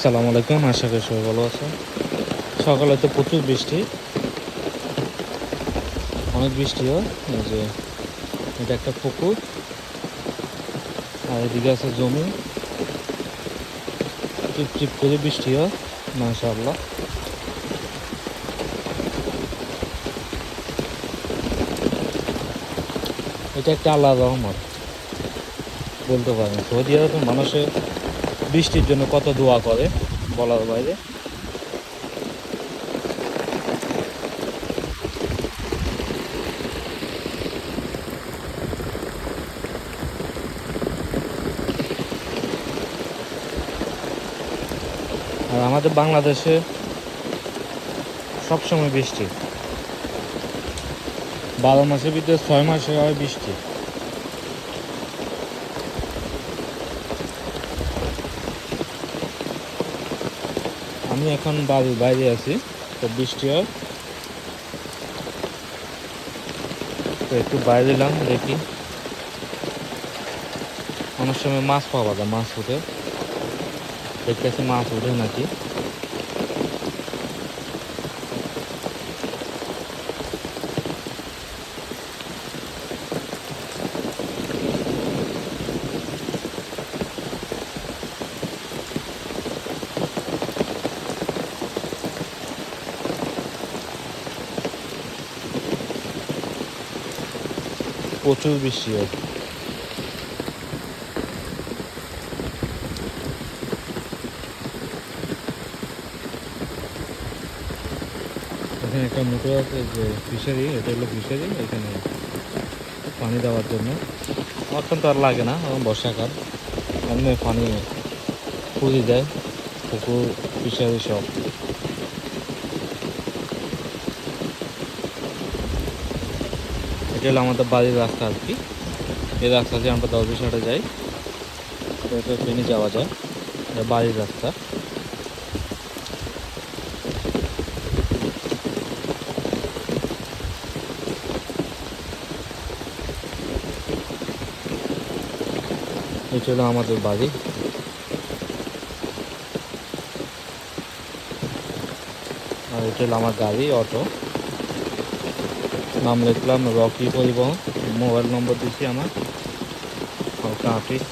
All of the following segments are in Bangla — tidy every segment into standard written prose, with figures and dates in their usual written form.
আসসালামু আলাইকুম, আশা করি সবাই ভালো আছেন। সকালে তো প্রচুর বৃষ্টি, অনেক বৃষ্টি হয়। এই যে এটা একটা পুকুর, আর এদিকে আছে জমি, টিপ টিপ করে বৃষ্টি হয়। মাশাআল্লাহ, এটা একটা আল্লাহর রহমত বলতে পারেন। সৌদি আরবে মানুষের বৃষ্টির জন্য কত দোয়া করে বলার বাইরে। আর আমাদের বাংলাদেশে সবসময় বৃষ্টি, 12 মাসের ভিতরে 6 মাসে হয় বৃষ্টি। আমি এখন বাড়ির বাইরে আছি, তো বৃষ্টি হয়, তো একটু বাইরে এলাম দেখি। অনেক সময় মাছ পাওয়া যায়, মাছ উঠে, দেখতেছি মাছ উঠে নাকি। প্রচুর বৃষ্টি হয়। এখানে একটা মোটর আছে, যে ফিশারি, এটা হলো ফিশারি। এখানে পানি দেওয়ার জন্য এখন তো আর লাগে না, এখন বর্ষাকাল, এমনি পানি ফুরিয়ে যায়, পুকুর ফিশারি সব। এটা হলো আমাদের বাড়ির রাস্তা আর কি। এই রাস্তা দিয়ে আমরা দরবিশাটে যাই, তো এটা ট্রেনে যাওয়া যায়, এটা বাড়ির রাস্তা। এটা হলো আমাদের বাড়ি। আর এটা হলো আমার গাড়ি, অটো। নাম লিখলাম রকি পরিবহন, মোবাইল নম্বর দিচ্ছি আমার, হালকা হাফিজ।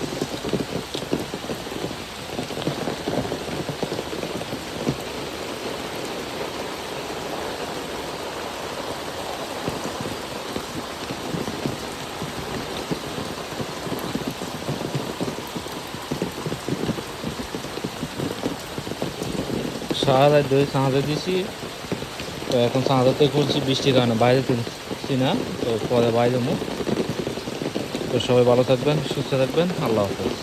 সারা দই সাঁঝে দিছি, তো এখন সাঁঝাতে করছি, বৃষ্টির কারণে বাইরে তুলছি না, তো পরে বাইরে মুখ। তো সবাই ভালো থাকবেন, সুস্থ থাকবেন, আল্লাহ হাফেজ।